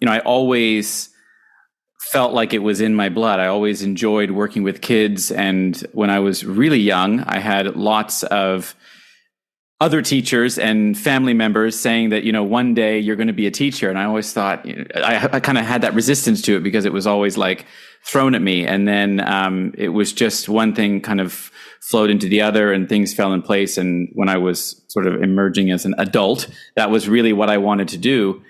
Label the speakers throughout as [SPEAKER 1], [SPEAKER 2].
[SPEAKER 1] I always felt like it was in my blood. I always enjoyed working with kids. And when I was really young, I had lots of other teachers and family members saying that, one day you're going to be a teacher. And I always thought, I kind of had that resistance to it because it was always like thrown at me. And then it was just one thing kind of flowed into the other and things fell in place. And when I was sort of emerging as an adult, that was really what I wanted to do.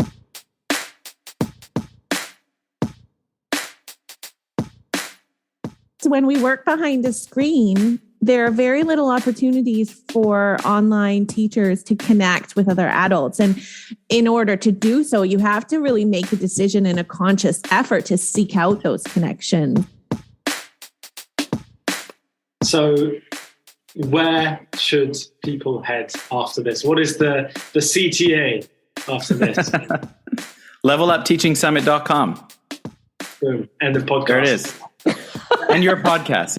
[SPEAKER 2] When we work behind a screen, there are very little opportunities for online teachers to connect with other adults. And in order to do so, you have to really make a decision and a conscious effort to seek out those connections.
[SPEAKER 3] So where should people head after this? What is the CTA after this?
[SPEAKER 1] LevelUpTeachingSummit.com.
[SPEAKER 3] Boom. End of podcast.
[SPEAKER 1] There it is. And your podcast.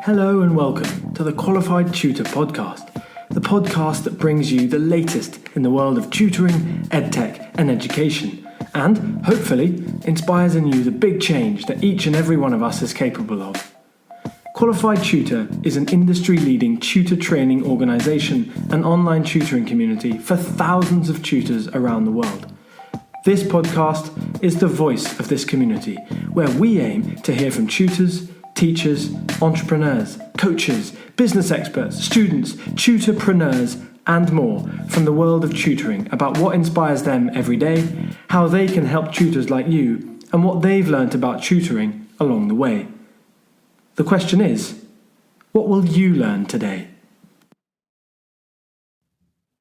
[SPEAKER 4] Hello and welcome to the Qualified Tutor Podcast, the podcast that brings you the latest in the world of tutoring, edtech and education, and hopefully inspires in you the big change that each and every one of us is capable of. Qualified Tutor is an industry-leading tutor training organisation and online tutoring community for thousands of tutors around the world. This podcast is the voice of this community, where we aim to hear from tutors, teachers, entrepreneurs, coaches, business experts, students, tutorpreneurs, and more from the world of tutoring about what inspires them every day, how they can help tutors like you, and what they've learnt about tutoring along the way. The question is, what will you learn today?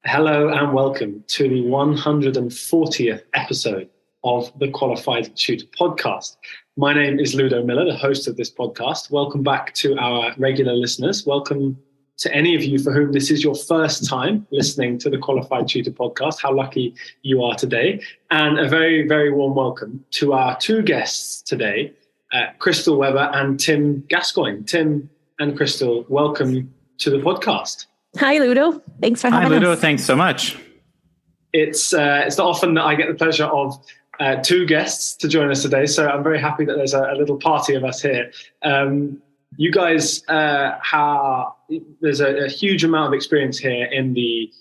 [SPEAKER 3] Hello and welcome to the 140th episode of the Qualified Tutor Podcast. My name is Ludo Miller, the host of this podcast. Welcome back to our regular listeners. Welcome to any of you for whom this is your first time listening to the Qualified Tutor Podcast. How lucky you are today. And a very, very warm welcome to our two guests today, Crystal Weber and Tim Gascoigne. Tim and Crystal, welcome to the podcast.
[SPEAKER 2] Hi, Ludo. Thanks for having us.
[SPEAKER 1] Hi, Ludo. Thanks so much.
[SPEAKER 3] It's not often that I get the pleasure of two guests to join us today, so I'm very happy that there's a little party of us here. You guys there's a huge amount of experience here in the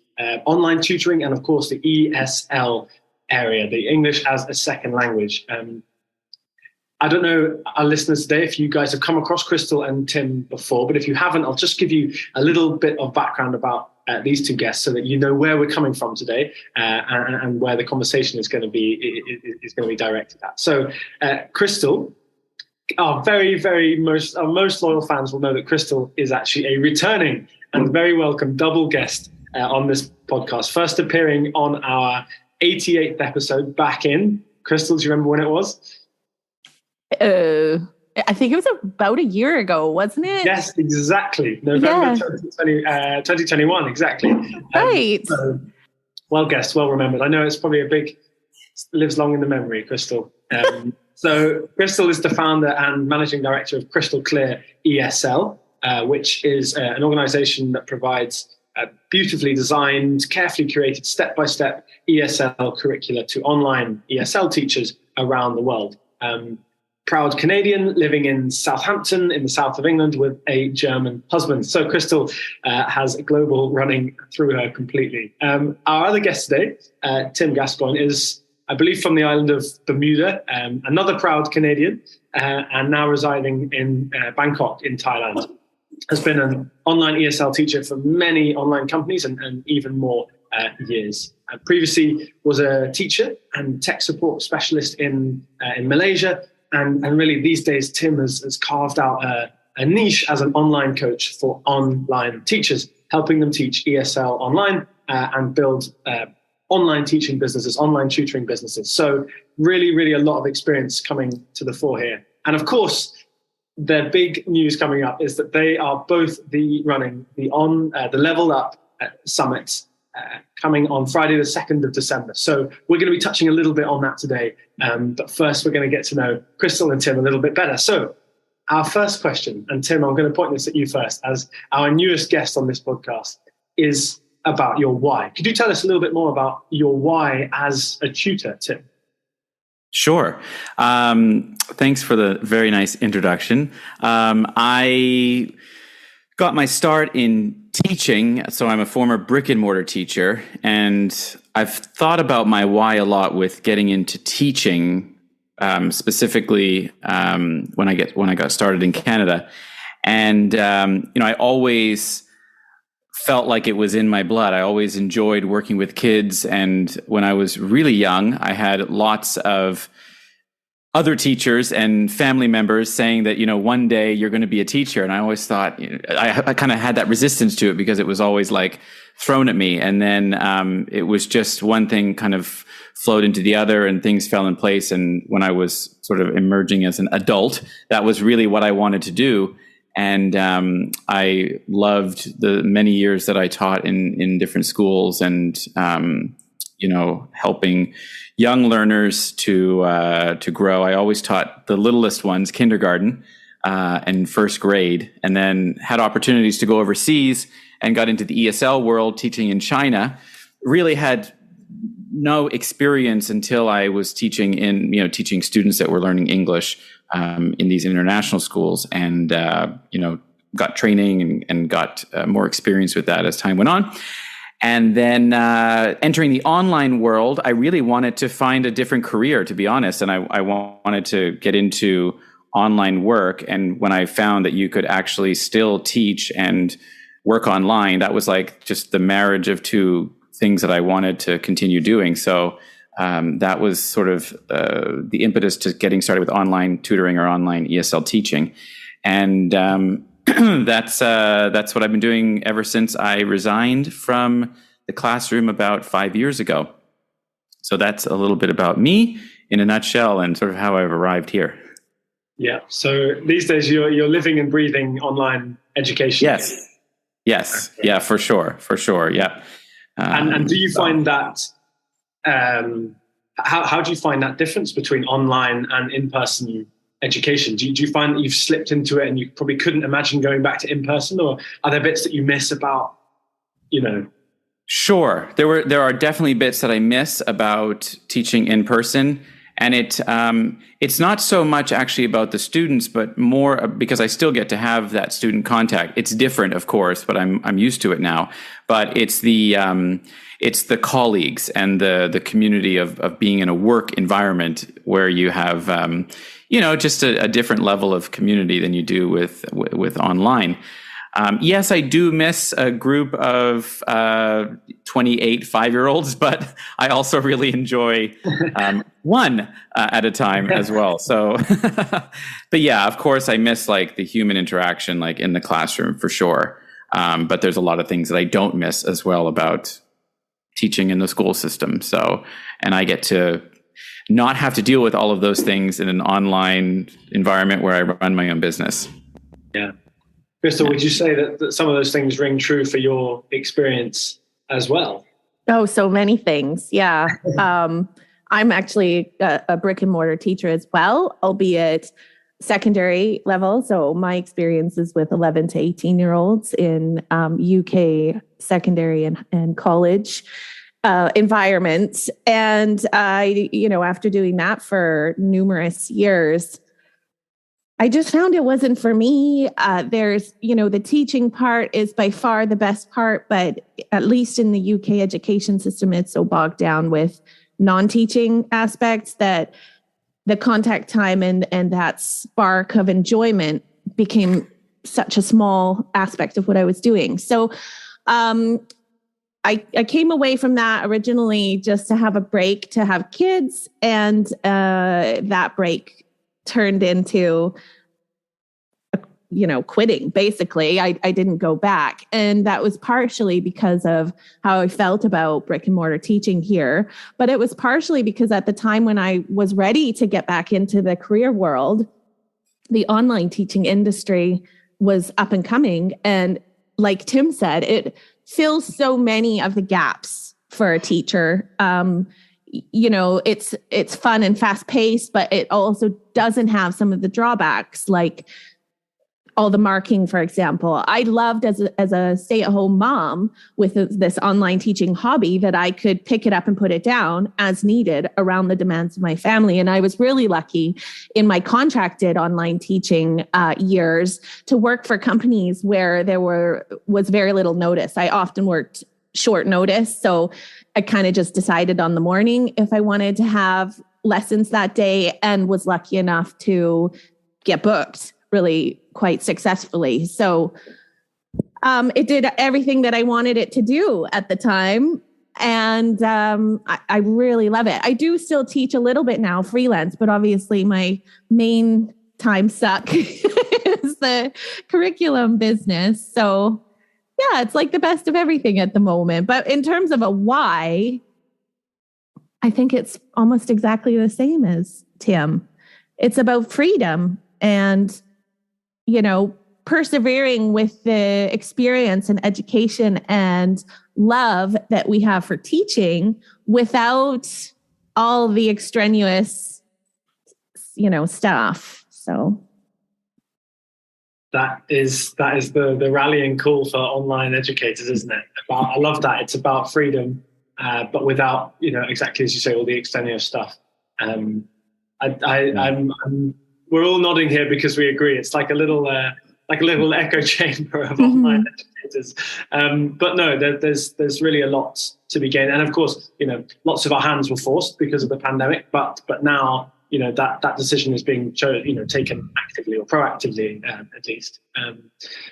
[SPEAKER 3] online tutoring and, of course, the ESL area, the English as a second language. I don't know, our listeners today, if you guys have come across Crystal and Tim before, but if you haven't, I'll just give you a little bit of background about these two guests so that you know where we're coming from today and where the conversation is going to be directed at. So Crystal, our most loyal fans will know that Crystal is actually a returning and very welcome double guest on this podcast, first appearing on our 88th episode back in, Crystal, do you remember when it was?
[SPEAKER 2] I think it was about a year ago, wasn't it?
[SPEAKER 3] Yes, exactly. November 2021, exactly.
[SPEAKER 2] Right.
[SPEAKER 3] Well guessed, well remembered. I know it's probably lives long in the memory, Crystal. So Crystal is the founder and managing director of Crystal Clear ESL, which is an organization that provides beautifully designed, carefully curated, step-by-step ESL curricula to online ESL teachers around the world. Proud Canadian living in Southampton in the south of England with a German husband. So Crystal has a global running through her completely. Our other guest today, Tim Gascoigne, is, I believe, from the island of Bermuda, another proud Canadian, and now residing in Bangkok in Thailand. Has been an online ESL teacher for many online companies and even more years. Previously was a teacher and tech support specialist in Malaysia. And really these days, Tim has carved out a niche as an online coach for online teachers, helping them teach ESL online and build online teaching businesses, online tutoring businesses. So really, really a lot of experience coming to the fore here. And of course, their big news coming up is that they are both running the Level Up Summit coming on Friday, the 2nd of December. So we're going to be touching a little bit on that today. But first, we're going to get to know Crystal and Tim a little bit better. So our first question, and Tim, I'm going to point this at you first, as our newest guest on this podcast, is about your why. Could you tell us a little bit more about your why as a tutor, Tim?
[SPEAKER 1] Sure. Thanks for the very nice introduction. I got my start in teaching, so I'm a former brick-and-mortar teacher, and I've thought about my why a lot with getting into teaching, specifically when I got started in Canada. And I always felt like it was in my blood. I always enjoyed working with kids, and when I was really young, I had lots of other teachers and family members saying that, one day you're going to be a teacher. And I always thought, I kind of had that resistance to it because it was always like thrown at me. And then it was just one thing kind of flowed into the other and things fell in place. And when I was sort of emerging as an adult, that was really what I wanted to do. And I loved the many years that I taught in different schools and, helping young learners to grow. I always taught the littlest ones, kindergarten and first grade, and then had opportunities to go overseas and got into the ESL world, teaching in China. Really had no experience until I was teaching teaching students that were learning English in these international schools, and got training and got more experience with that as time went on. And then entering the online world, I really wanted to find a different career, to be honest. And I wanted to get into online work. And when I found that you could actually still teach and work online, that was like just the marriage of two things that I wanted to continue doing. So that was sort of the impetus to getting started with online tutoring or online ESL teaching. And that's what I've been doing ever since I resigned from the classroom about 5 years ago. So that's a little bit about me in a nutshell and sort of how I've arrived here.
[SPEAKER 3] Yeah. So these days you're living and breathing online education.
[SPEAKER 1] Yes. Yes. Okay. Yeah, for sure. Yeah.
[SPEAKER 3] And do you find that, how do you find that difference between online and in-person education? Do you find that you've slipped into it and you probably couldn't imagine going back to in-person, or are there bits that you miss about,
[SPEAKER 1] Sure. There are definitely bits that I miss about teaching in person. And it's not so much actually about the students, but more because I still get to have that student contact. It's different, of course, but I'm used to it now. But it's the colleagues and the community of being in a work environment where you have just a different level of community than you do with online. Yes, I do miss a group of 28 5-year-olds, but I also really enjoy one at a time as well. So, but yeah, of course, I miss like the human interaction, like in the classroom for sure. But there's a lot of things that I don't miss as well about teaching in the school system. So, and I get to not have to deal with all of those things in an online environment where I run my own business.
[SPEAKER 3] Yeah. Crystal, would you say that some of those things ring true for your experience as well?
[SPEAKER 2] Oh, so many things. Yeah. I'm actually a brick and mortar teacher as well, albeit secondary level. So my experience is with 11 to 18-year-olds in UK secondary and college environments. And I, after doing that for numerous years, I just found it wasn't for me. There's, the teaching part is by far the best part, but at least in the UK education system, it's so bogged down with non-teaching aspects that the contact time and that spark of enjoyment became such a small aspect of what I was doing. So I came away from that originally just to have a break, to have kids, and that break turned into, quitting. Basically, I didn't go back. And that was partially because of how I felt about brick and mortar teaching here. But it was partially because at the time when I was ready to get back into the career world, the online teaching industry was up and coming. And like Tim said, it fills so many of the gaps for a teacher. It's fun and fast paced, but it also doesn't have some of the drawbacks like all the marking, for example. I loved as a stay-at-home mom with this online teaching hobby that I could pick it up and put it down as needed around the demands of my family. And I was really lucky in my contracted online teaching years to work for companies where there was very little notice. I often worked short notice. So I kind of just decided on the morning if I wanted to have lessons that day, and was lucky enough to get booked really quite successfully. So it did everything that I wanted it to do at the time. And I really love it. I do still teach a little bit now, freelance, but obviously my main time suck is the curriculum business. So yeah, it's like the best of everything at the moment. But in terms of a why, I think it's almost exactly the same as Tim. It's about freedom and, persevering with the experience and education and love that we have for teaching without all the extraneous, stuff. So
[SPEAKER 3] that is the rallying call for online educators, isn't it? I love that. It's about freedom, but without, exactly as you say, all the extraneous stuff. We're all nodding here because we agree. It's like a little echo chamber of online educators. But no, there's really a lot to be gained. And of course, lots of our hands were forced because of the pandemic, but now, that decision is being taken actively or proactively, at least.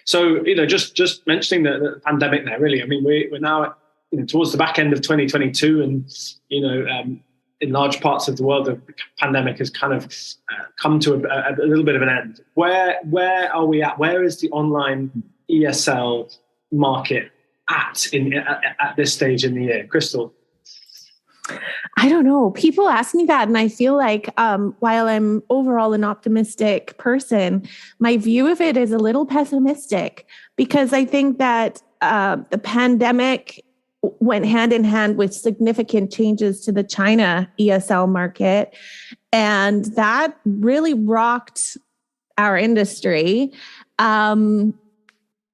[SPEAKER 3] So, just mentioning the pandemic there, really, I mean, we're now towards the back end of 2022, and, in large parts of the world, the pandemic has kind of come to a little bit of an end. Where are we at? Where is the online ESL market at this stage in the year? Crystal?
[SPEAKER 2] I don't know. People ask me that, and I feel like while I'm overall an optimistic person, my view of it is a little pessimistic, because I think that the pandemic went hand in hand with significant changes to the China ESL market. And that really rocked our industry. And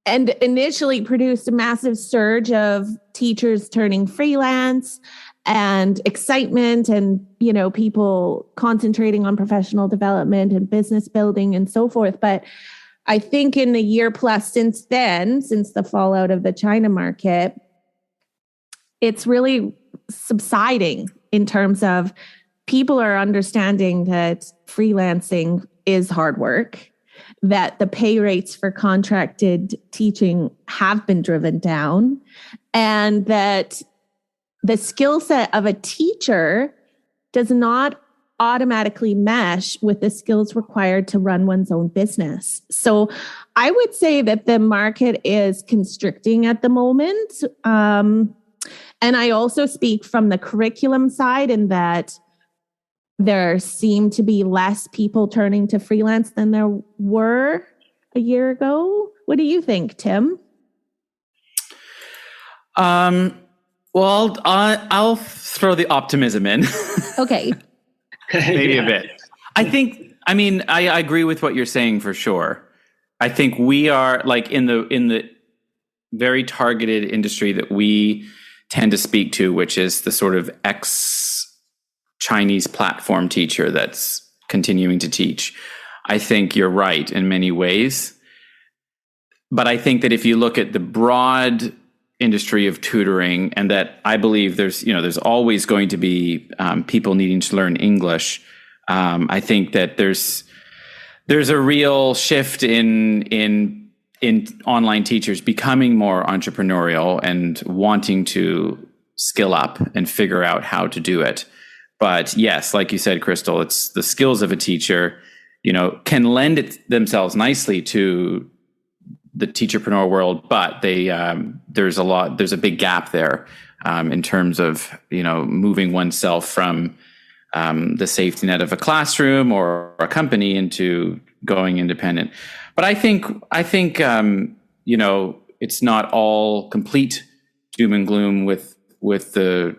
[SPEAKER 2] initially produced a massive surge of teachers turning freelance and excitement and, people concentrating on professional development and business building and so forth. But I think in the year plus since then, since the fallout of the China market, it's really subsiding in terms of people are understanding that freelancing is hard work, that the pay rates for contracted teaching have been driven down, and that the skill set of a teacher does not automatically mesh with the skills required to run one's own business. So I would say that the market is constricting at the moment. And I also speak from the curriculum side, in that there seem to be less people turning to freelance than there were a year ago. What do you think, Tim?
[SPEAKER 1] Well, I'll throw the optimism in.
[SPEAKER 2] Okay.
[SPEAKER 1] Maybe a bit. I agree with what you're saying for sure. I think we are like in the very targeted industry that we tend to speak to, which is the sort of ex-Chinese platform teacher that's continuing to teach. I think you're right in many ways. But I think that if you look at the broad industry of tutoring, and that I believe there's always going to be people needing to learn English. I think that there's a real shift in online teachers becoming more entrepreneurial and wanting to skill up and figure out how to do it. But yes, like you said, Crystal, it's the skills of a teacher, can lend themselves nicely to the teacherpreneur world, but there's a big gap there in terms of, moving oneself from the safety net of a classroom or a company into going independent. But I think it's not all complete doom and gloom with the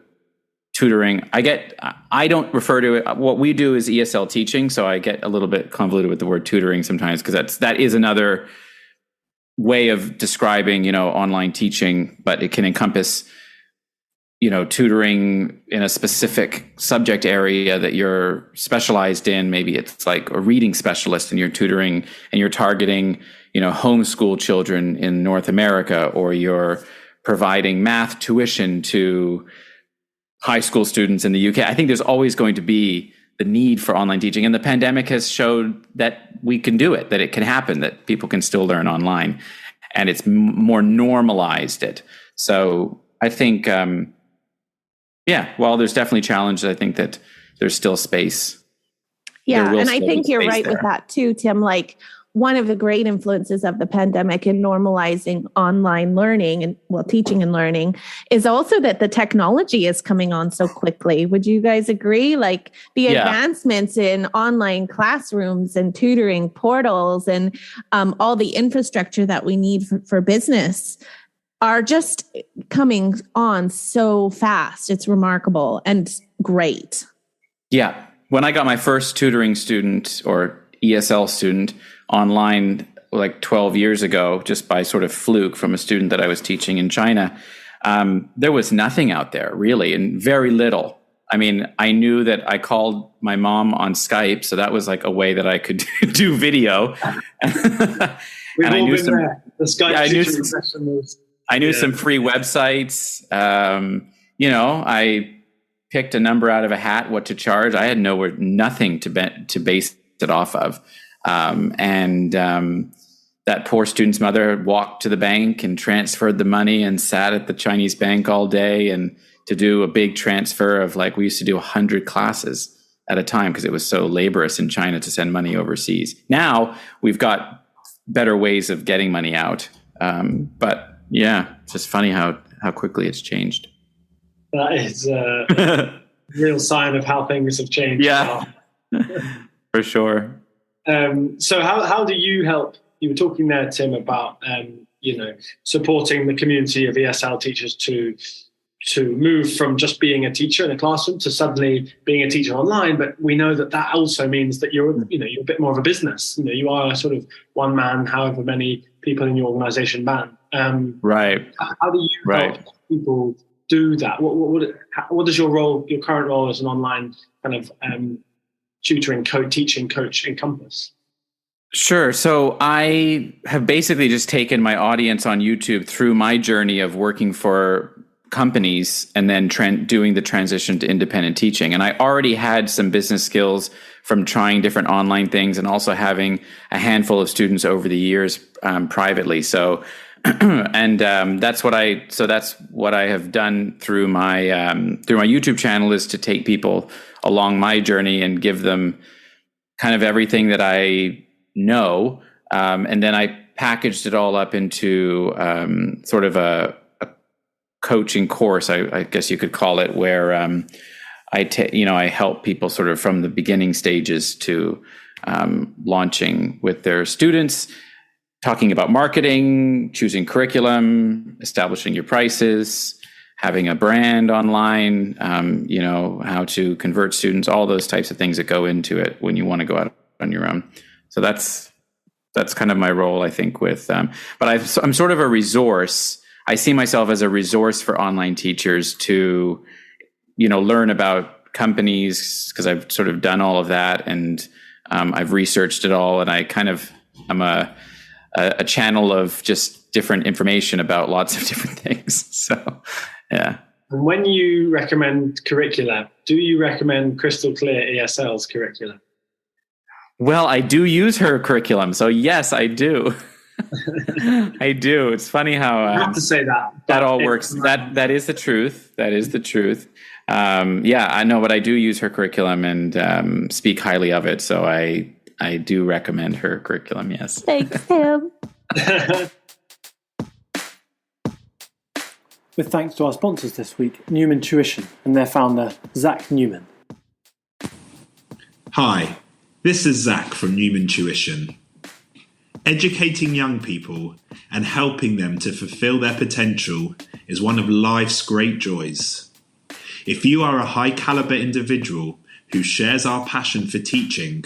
[SPEAKER 1] tutoring. I don't refer to it. What we do is ESL teaching. So I get a little bit convoluted with the word tutoring sometimes, because that is another way of describing, online teaching, but it can encompass, tutoring in a specific subject area that you're specialized in. Maybe it's like a reading specialist and you're tutoring and you're targeting, homeschool children in North America, or you're providing math tuition to high school students in the UK. I think there's always going to be the need for online teaching. And the pandemic has showed that we can do it, that it can happen, that people can still learn online, and it's more normalized it. So I think, while there's definitely challenges, I think that there's still space.
[SPEAKER 2] Yeah. And I think you're right with that too, Tim. Like, one of the great influences of the pandemic in normalizing online learning and teaching and learning is also that the technology is coming on so quickly. Would you guys agree? Like the advancements in online classrooms and tutoring portals and all the infrastructure that we need for business are just coming on so fast. It's remarkable and great.
[SPEAKER 1] Yeah. When I got my first tutoring student or ESL student online like 12 years ago, just by sort of fluke from a student that I was teaching in China, there was nothing out there really, and very little. I mean, I knew that I called my mom on Skype, so that was like a way that I could do video.
[SPEAKER 3] We've all been there. The Skype session was...
[SPEAKER 1] I knew some free websites. I picked a number out of a hat, what to charge. I had nothing to base it off of. That poor student's mother walked to the bank and transferred the money and sat at the Chinese bank all day and to do a big transfer of we used to do 100 classes at a time because it was so laborious in China to send money overseas. Now we've got better ways of getting money out. But yeah, it's just funny how quickly it's changed.
[SPEAKER 3] That is a real sign of how things have changed.
[SPEAKER 1] Yeah, for sure.
[SPEAKER 3] So how do you help? You were talking there, Tim, about supporting the community of ESL teachers to move from just being a teacher in a classroom to suddenly being a teacher online. But we know that also means that you're a bit more of a business. You are sort of one man, however many people in your organization man.
[SPEAKER 1] Right.
[SPEAKER 3] How do you help people do that? What does your current role as an online kind of tutoring, teaching coach encompass?
[SPEAKER 1] Sure. So I have basically just taken my audience on YouTube through my journey of working for companies and then doing the transition to independent teaching. And I already had some business skills from trying different online things and also having a handful of students over the years privately. So, that's what I have done through my YouTube channel, is to take people along my journey and give them kind of everything that I know. And then I packaged it all up into sort of a coaching course, I guess you could call it, where I help people sort of from the beginning stages to launching with their students, talking about marketing, choosing curriculum, establishing your prices, having a brand online, how to convert students, all those types of things that go into it when you want to go out on your own. So that's kind of my role, I think, with, but I'm sort of a resource. I see myself as a resource for online teachers to, learn about companies, because I've sort of done all of that and I've researched it all, and I'm a channel of just different information about lots of different things. So, yeah.
[SPEAKER 3] And when you recommend curricula, do you recommend Crystal Clear ESL's curriculum?
[SPEAKER 1] Well, I do use her curriculum, so yes, I do. I do. It's funny how
[SPEAKER 3] I have to say that
[SPEAKER 1] all works. That is the truth. That is the truth. I know, but I do use her curriculum and speak highly of it. So I do recommend her curriculum. Yes.
[SPEAKER 2] Thanks, Tim.
[SPEAKER 4] With thanks to our sponsors this week, Newman Tuition, and their founder, Zach Newman.
[SPEAKER 5] Hi, this is Zach from Newman Tuition. Educating young people and helping them to fulfill their potential is one of life's great joys. If you are a high caliber individual who shares our passion for teaching,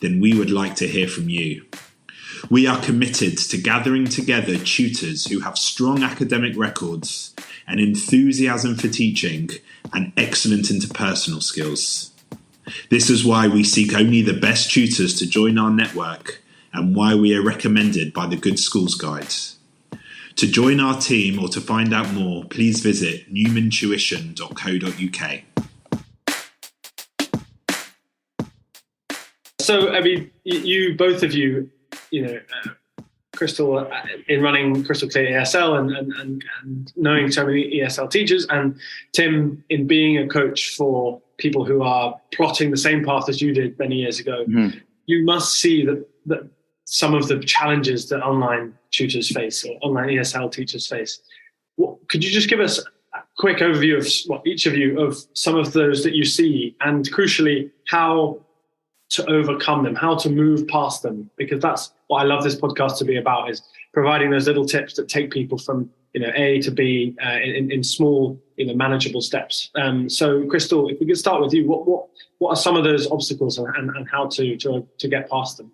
[SPEAKER 5] then we would like to hear from you. We are committed to gathering together tutors who have strong academic records, an enthusiasm for teaching, and excellent interpersonal skills. This is why we seek only the best tutors to join our network and why we are recommended by the Good Schools Guides. To join our team or to find out more, please visit newmantuition.co.uk.
[SPEAKER 3] So, I mean, you both of you, Crystal in running Crystal Clear ESL and knowing so many ESL teachers, and Tim in being a coach for people who are plotting the same path as you did many years ago. Mm-hmm. You must see that some of the challenges that online tutors face or online ESL teachers face. Could you just give us a quick overview of each of you of some of those that you see, and crucially, how to overcome them, how to move past them? Because that's what I love this podcast to be about, is providing those little tips that take people from A to B in small, manageable steps. So, Crystal, if we could start with you, what are some of those obstacles and how to get past them?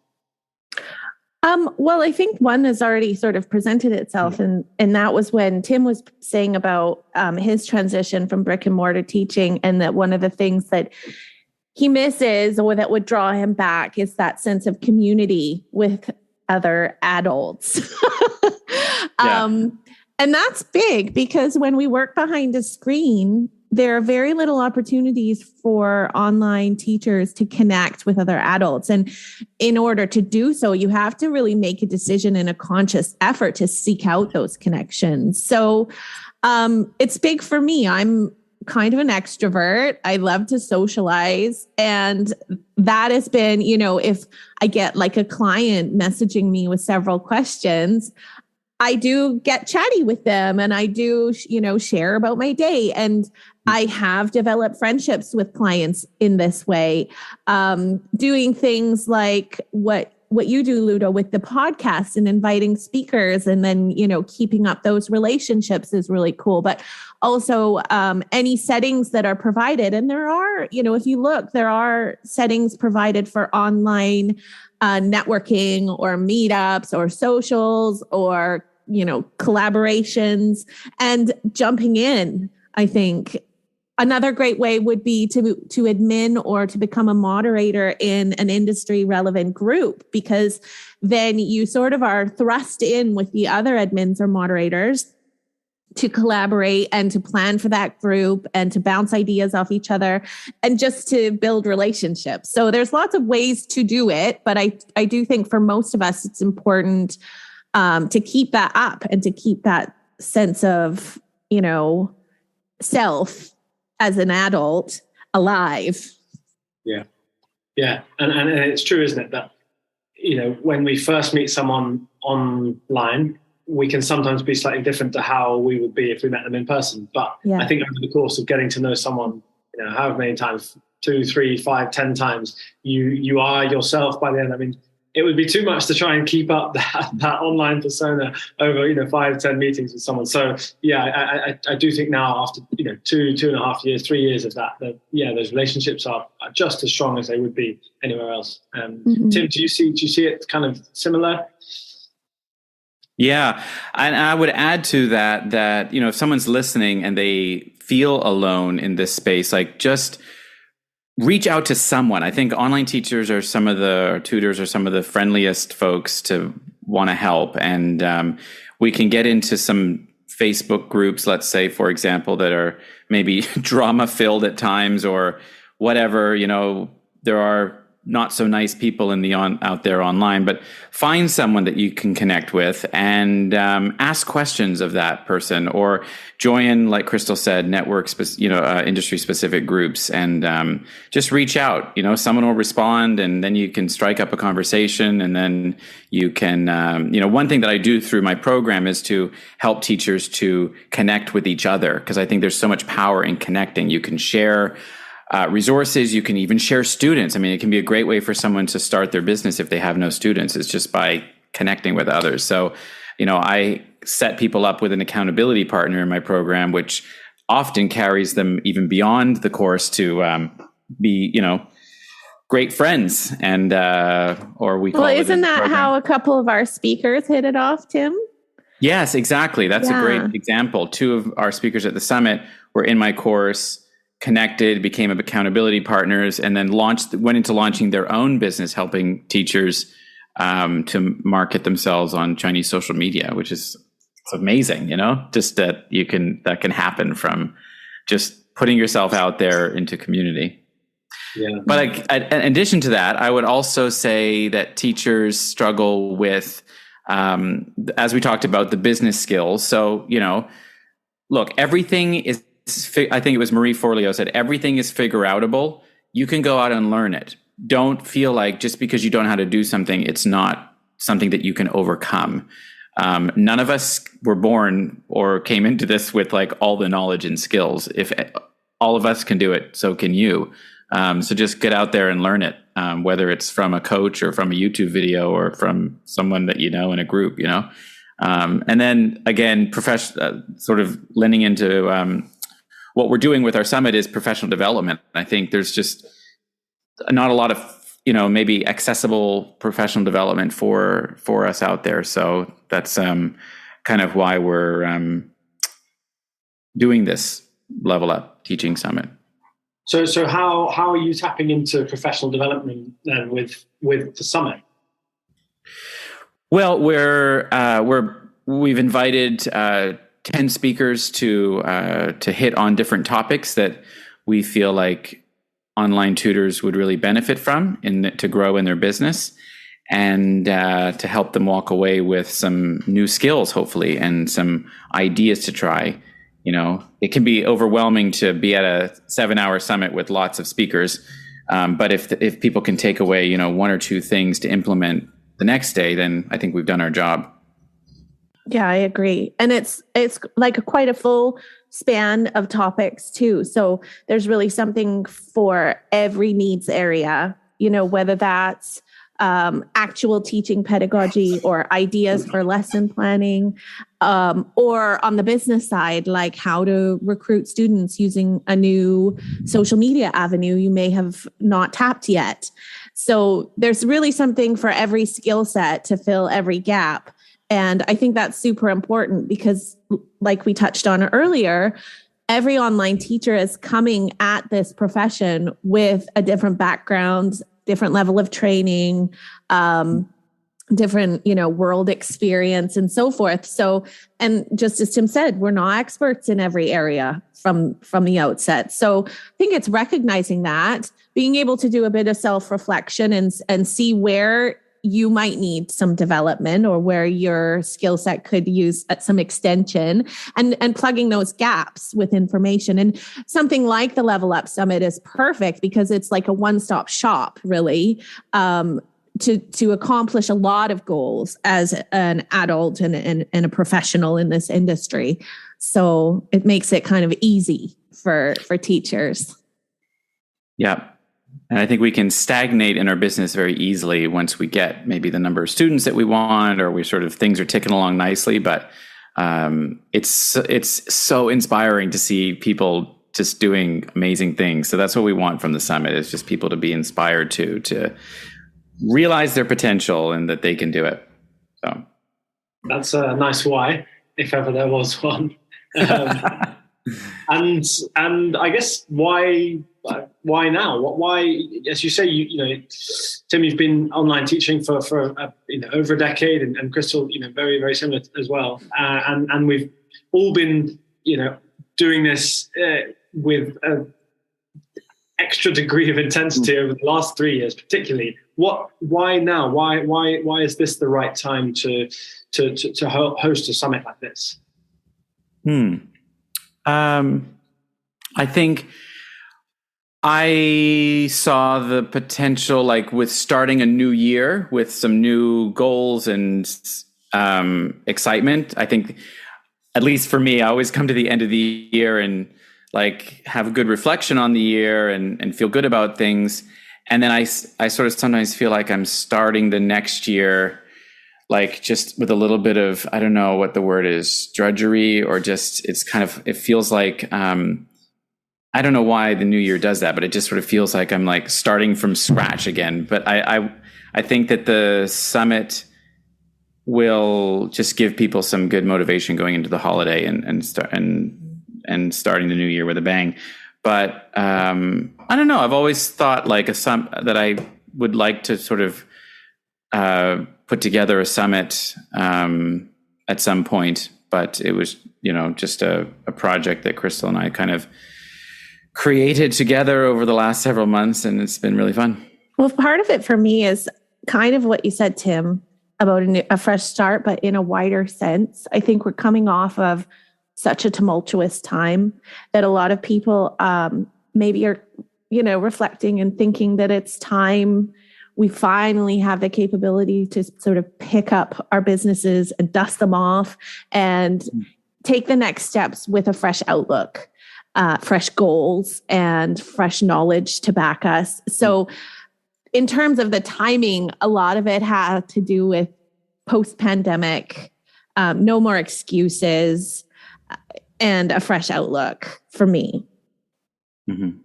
[SPEAKER 2] Well, I think one has already sort of presented itself, and that was when Tim was saying about his transition from brick and mortar teaching, and that one of the things that he misses or that would draw him back is that sense of community with other adults. And that's big, because when we work behind a screen, there are very little opportunities for online teachers to connect with other adults. And in order to do so, you have to really make a decision and a conscious effort to seek out those connections. So it's big for me. I'm kind of an extrovert. I love to socialize. And that has been, if I get like a client messaging me with several questions, I do get chatty with them, and I do, share about my day. And I have developed friendships with clients in this way, doing things like what you do, Ludo, with the podcast and inviting speakers, and then, keeping up those relationships is really cool. But also any settings that are provided. And there are, if you look, there are settings provided for online networking or meetups or socials or, collaborations, and jumping in. I think another great way would be to admin or to become a moderator in an industry relevant group, because then you sort of are thrust in with the other admins or moderators to collaborate and to plan for that group and to bounce ideas off each other and just to build relationships. So there's lots of ways to do it, but I do think for most of us, it's important to keep that up and to keep that sense of, self as an adult alive.
[SPEAKER 3] Yeah. And it's true, isn't it, that, when we first meet someone online, we can sometimes be slightly different to how we would be if we met them in person. But I think over the course of getting to know someone, however many times, 2, 3, 5, 10 times, you are yourself by the end. I mean, it would be too much to try and keep up that online persona over 5, 10 meetings with someone. So I do think now, after 2.5 years, 3 years of that, those relationships are just as strong as they would be anywhere else. Tim, do you see it kind of similar?
[SPEAKER 1] Yeah. And I would add to that, if someone's listening and they feel alone in this space, like, just reach out to someone. I think online teachers are tutors are some of the friendliest folks to want to help. And we can get into some Facebook groups, let's say, for example, that are maybe drama filled at times or whatever. There are not so nice people out there online, but find someone that you can connect with and ask questions of that person, or join, like Crystal said, network, industry specific groups, and just reach out. Someone will respond, and then you can strike up a conversation, and then you can, one thing that I do through my program is to help teachers to connect with each other, because I think there's so much power in connecting. You can share resources. You can even share students. I mean, it can be a great way for someone to start their business if they have no students. It's just by connecting with others. So, I set people up with an accountability partner in my program, which often carries them even beyond the course to be, great friends. And or we call
[SPEAKER 2] well,
[SPEAKER 1] it.
[SPEAKER 2] isn't that how a couple of our speakers hit it off, Tim?
[SPEAKER 1] Yes, exactly. That's a great example. Two of our speakers at the summit were in my course, connected, became accountability partners, and then went into launching their own business, helping teachers to market themselves on Chinese social media, which is amazing, just that can happen from just putting yourself out there into community.
[SPEAKER 3] Yeah.
[SPEAKER 1] But in addition to that, I would also say that teachers struggle with, as we talked about, the business skills. So, look, everything is, I think it was Marie Forleo said, everything is figure outable. You can go out and learn it. Don't feel like just because you don't know how to do something, it's not something that you can overcome. None of us were born or came into this with like all the knowledge and skills. If all of us can do it, so can you. So just get out there and learn it, whether it's from a coach or from a YouTube video or from someone that in a group, and then again, sort of leaning into what we're doing with our summit is professional development. I think there's just not a lot of maybe accessible professional development for us out there. So that's kind of why we're doing this Level Up Teaching Summit.
[SPEAKER 3] So how are you tapping into professional development then with the summit?
[SPEAKER 1] Well, we've invited 10 speakers to hit on different topics that we feel like online tutors would really benefit from to grow in their business, and to help them walk away with some new skills, hopefully, and some ideas to try. It can be overwhelming to be at a 7-hour summit with lots of speakers. But if people can take away, one or two things to implement the next day, then I think we've done our job.
[SPEAKER 2] Yeah, I agree. And it's like quite a full span of topics too. So there's really something for every needs area, whether that's actual teaching pedagogy or ideas for lesson planning, or on the business side, like how to recruit students using a new social media avenue you may have not tapped yet. So there's really something for every skill set to fill every gap. And I think that's super important because, like we touched on earlier, every online teacher is coming at this profession with a different background, different level of training, different, world experience and so forth. So, and just as Tim said, we're not experts in every area from the outset. So I think it's recognizing that, being able to do a bit of self-reflection and see where you might need some development or where your skill set could use some extension, and plugging those gaps with information. And something like the Level Up Summit is perfect because it's like a one-stop shop, really, to accomplish a lot of goals as an adult and a professional in this industry. So it makes it kind of easy for teachers.
[SPEAKER 1] Yeah. And I think we can stagnate in our business very easily once we get maybe the number of students that we want, or things are ticking along nicely. But it's so inspiring to see people just doing amazing things. So that's what we want from the summit, is just people to be inspired to realize their potential and that they can do it. So
[SPEAKER 3] that's a nice why, if ever there was one. And I guess why now? Why, as you say, Tim, you've been online teaching for over a decade, and Crystal, very, very similar as well. And we've all been, doing this with an extra degree of intensity over the last 3 years, particularly. Why now? Why is this the right time to host a summit like this?
[SPEAKER 1] I think I saw the potential, like with starting a new year with some new goals and excitement. I think, at least for me, I always come to the end of the year and like have a good reflection on the year and feel good about things. And then I sort of sometimes feel like I'm starting the next year like just with a little bit of, I don't know what the word is, drudgery, or just, it feels like, I don't know why the new year does that, but it just sort of feels like I'm like starting from scratch again. But I think that the summit will just give people some good motivation going into the holiday and starting the new year with a bang. But I don't know. I've always thought like that I would like to sort of put together a summit at some point. But it was, just a project that Crystal and I kind of created together over the last several months, and it's been really fun.
[SPEAKER 2] Well, part of it for me is kind of what you said, Tim, about a fresh start, but in a wider sense. I think we're coming off of such a tumultuous time that a lot of people maybe are, reflecting and thinking that it's time we finally have the capability to sort of pick up our businesses and dust them off and take the next steps with a fresh outlook, fresh goals, and fresh knowledge to back us. So in terms of the timing, a lot of it had to do with post-pandemic, no more excuses, and a fresh outlook for me.
[SPEAKER 1] Mm-hmm.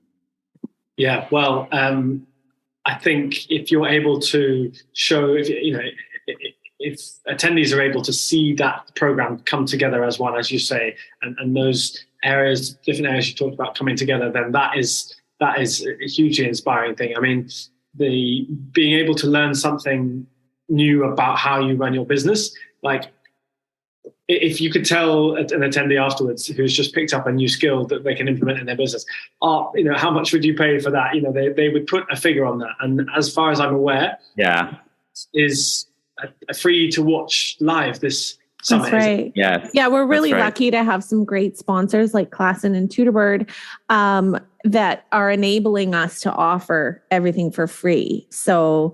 [SPEAKER 3] Yeah, well, I think if you're able to show, if attendees are able to see that program come together as one, as you say, and those areas, different areas you talked about coming together, then that is a hugely inspiring thing. I mean, the being able to learn something new about how you run your business, like if you could tell an attendee afterwards who's just picked up a new skill that they can implement in their business, how much would you pay for that? They would put a figure on that. And as far as I'm aware, is a free to watch live this summit.
[SPEAKER 2] That's right.
[SPEAKER 1] Yeah,
[SPEAKER 2] we're really lucky to have some great sponsors like Klassen and Tutorbird that are enabling us to offer everything for free. So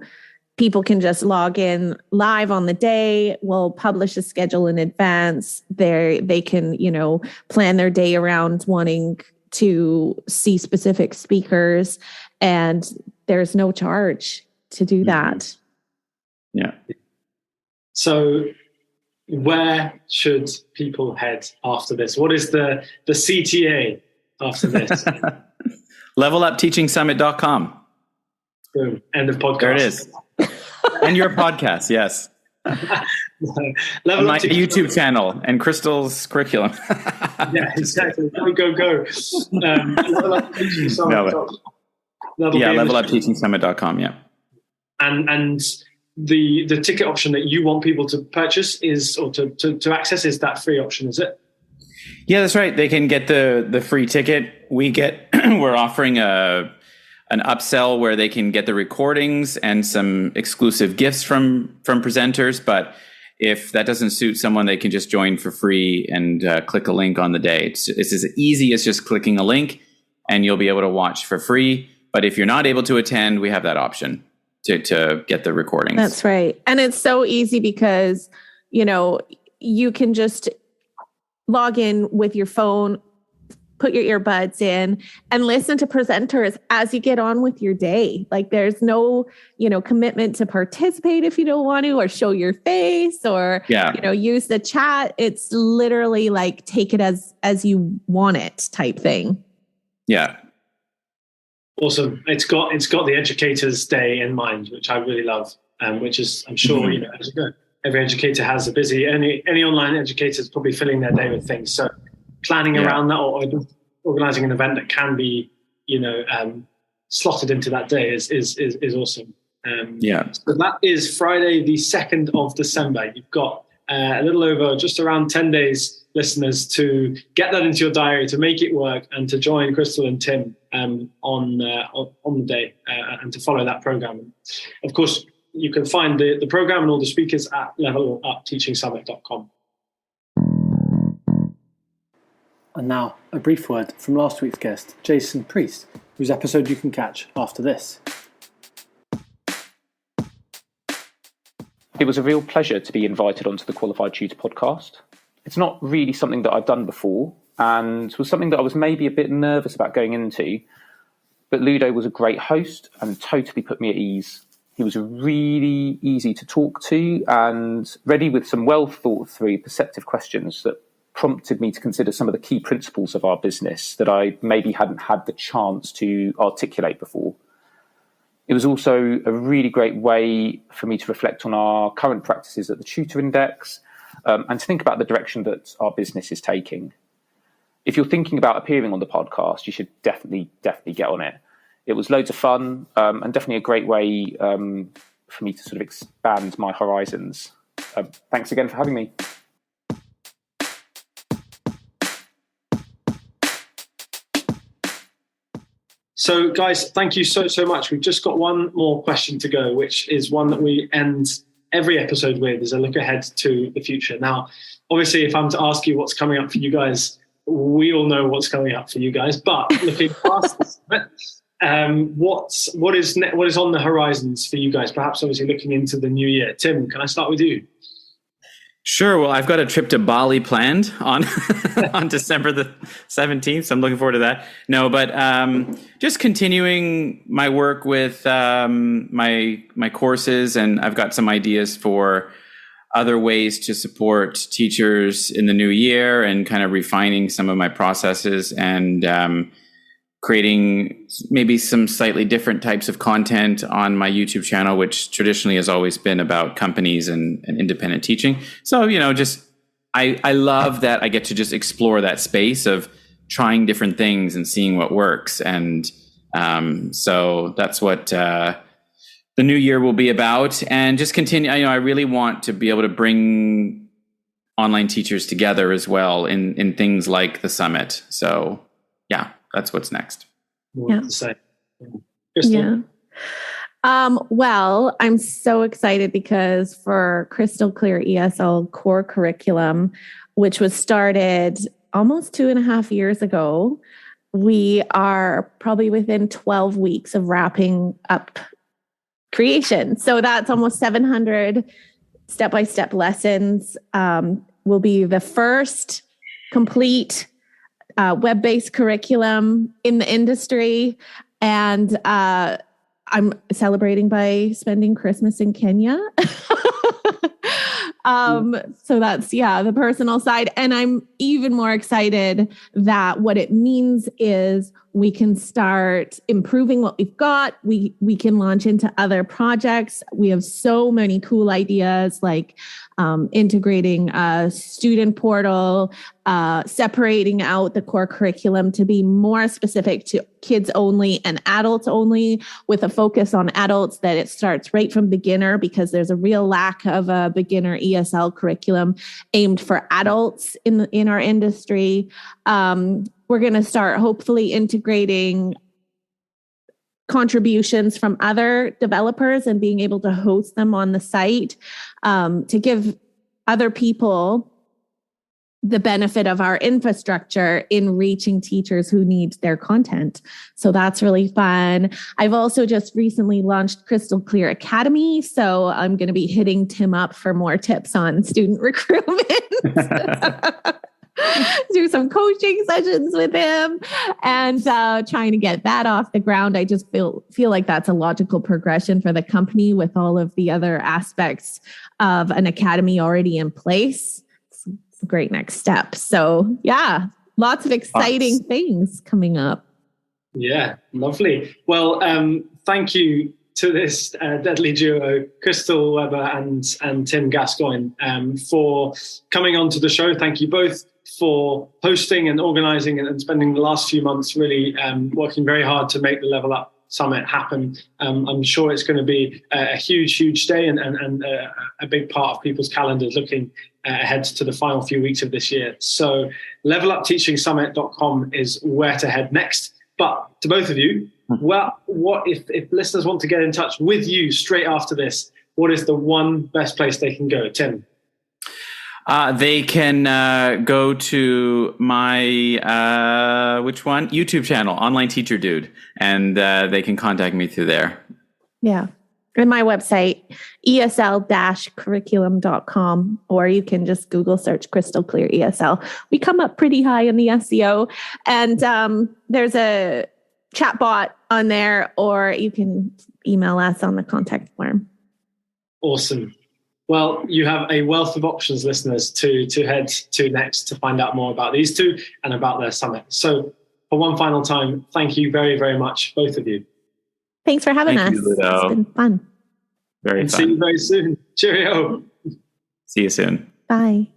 [SPEAKER 2] people can just log in live on the day. We'll publish a schedule in advance. They can, plan their day around wanting to see specific speakers, and there's no charge to do that.
[SPEAKER 1] Yeah.
[SPEAKER 3] So where should people head after this? What is the CTA after this?
[SPEAKER 1] levelupteachingsummit.com.
[SPEAKER 3] Boom. End of podcast.
[SPEAKER 1] There it is. And your podcast, yes.
[SPEAKER 3] Level
[SPEAKER 1] my
[SPEAKER 3] up
[SPEAKER 1] YouTube channel and Crystal's curriculum.
[SPEAKER 3] Yeah, exactly. Go.
[SPEAKER 1] levelupteachingsummit.com, yeah.
[SPEAKER 3] And the ticket option that you want people to purchase to access is that free option, is it?
[SPEAKER 1] Yeah, that's right. They can get the free ticket. We're offering an upsell where they can get the recordings and some exclusive gifts from presenters. But if that doesn't suit someone, they can just join for free and click a link on the day. It's as easy as just clicking a link, and you'll be able to watch for free. But if you're not able to attend, we have that option to get the recordings.
[SPEAKER 2] That's right. And it's so easy because, you can just log in with your phone, put your earbuds in, and listen to presenters as you get on with your day. Like there's no, commitment to participate if you don't want to, or show your face, or, use the chat. It's literally like take it as you want it type thing.
[SPEAKER 1] Yeah.
[SPEAKER 3] Awesome. It's got the Educators Day in mind, which I really love, which is, I'm sure, as you know, every educator has a busy, any online educator is probably filling their day with things. So planning around that or organizing an event that can be, slotted into that day is awesome. So that is Friday, the 2nd of December. You've got a little over just around 10 days, listeners, to get that into your diary, to make it work, and to join Crystal and Tim on the day and to follow that program. Of course, you can find the program and all the speakers at levelupteachingsummit.com.
[SPEAKER 4] And now, a brief word from last week's guest, Jason Priest, whose episode you can catch after this.
[SPEAKER 6] It was a real pleasure to be invited onto the Qualified Tutor podcast. It's not really something that I've done before, and was something that I was maybe a bit nervous about going into, but Ludo was a great host and totally put me at ease. He was really easy to talk to and ready with some well thought through perceptive questions that prompted me to consider some of the key principles of our business that I maybe hadn't had the chance to articulate before. It was also a really great way for me to reflect on our current practices at the Tutor Index and to think about the direction that our business is taking. If you're thinking about appearing on the podcast, you should definitely get on it. It was loads of fun and definitely a great way for me to sort of expand my horizons. Thanks again for having me.
[SPEAKER 3] So, guys, thank you so much. We've just got one more question to go, which is one that we end every episode with, is a look ahead to the future. Now, obviously, if I'm to ask you what's coming up for you guys, we all know what's coming up for you guys. But looking past what is on the horizons for you guys? Perhaps, obviously, looking into the new year. Tim, can I start with you?
[SPEAKER 1] Sure. Well, I've got a trip to Bali planned on on December the 17th, so I'm looking forward to that. No, but just continuing my work with my courses, and I've got some ideas for other ways to support teachers in the new year, and kind of refining some of my processes, and creating maybe some slightly different types of content on my YouTube channel, which traditionally has always been about companies and independent teaching. So, just I love that I get to just explore that space of trying different things and seeing what works. And so that's what the new year will be about. And just continue, I really want to be able to bring online teachers together as well in things like the summit. So yeah. That's what's next.
[SPEAKER 2] Yeah. Yeah. Well, I'm so excited because for Crystal Clear ESL core curriculum, which was started almost 2.5 years ago, we are probably within 12 weeks of wrapping up creation. So that's almost 700 step-by-step lessons. Will be the first complete web-based curriculum in the industry. And I'm celebrating by spending Christmas in Kenya. So that's, the personal side. And I'm even more excited that what it means is we can start improving what we've got. We can launch into other projects. We have so many cool ideas, like integrating a student portal, separating out the core curriculum to be more specific to kids only and adults only, with a focus on adults, that it starts right from beginner, because there's a real lack of a beginner ESL curriculum aimed for adults in our industry. We're going to start hopefully integrating contributions from other developers and being able to host them on the site, to give other people the benefit of our infrastructure in reaching teachers who need their content. So that's really fun. I've also just recently launched Crystal Clear Academy. So I'm going to be hitting Tim up for more tips on student recruitment. Do some coaching sessions with him, and trying to get that off the ground. I just feel like that's a logical progression for the company, with all of the other aspects of an academy already in place. It's a great next step. So yeah, lots of exciting things coming up.
[SPEAKER 3] Yeah, lovely. Well, thank you to this deadly duo, Crystal Weber and Tim Gascoigne, for coming on to the show. Thank you both for hosting and organising and spending the last few months really working very hard to make the Level Up Summit happen. I'm sure it's going to be a huge day and a big part of people's calendars looking ahead to the final few weeks of this year. So levelupteachingsummit.com is where to head next. But to both of you, well, what if listeners want to get in touch with you straight after this, what is the one best place they can go? Tim?
[SPEAKER 1] They can go to my YouTube channel, Online Teacher Dude, and they can contact me through there.
[SPEAKER 2] Yeah. And my website, esl-curriculum.com, or you can just Google search Crystal Clear ESL. We come up pretty high in the SEO. And there's a chat bot on there, or you can email us on the contact form.
[SPEAKER 3] Awesome. Well, you have a wealth of options, listeners, to head to next to find out more about these two and about their summit. So for one final time, thank you very, very much, both of you.
[SPEAKER 2] Thanks for having us. It's been fun.
[SPEAKER 1] Very
[SPEAKER 3] and
[SPEAKER 1] fun.
[SPEAKER 3] See you very soon. Cheerio.
[SPEAKER 1] See you soon.
[SPEAKER 2] Bye.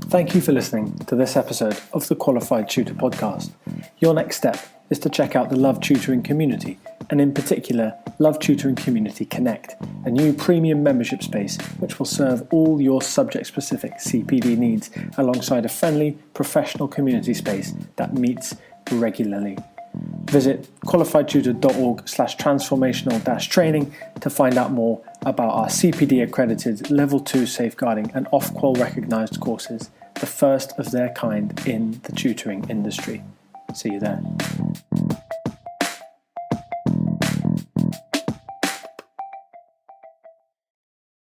[SPEAKER 4] Thank you for listening to this episode of the Qualified Tutor Podcast. Your next step is to check out the Love Tutoring community, and in particular, Love Tutoring Community Connect, a new premium membership space which will serve all your subject-specific CPD needs alongside a friendly, professional community space that meets regularly. Visit qualifiedtutor.org/transformational-training to find out more about our CPD accredited Level 2 safeguarding and off-qual recognised courses, the first of their kind in the tutoring industry. See you there.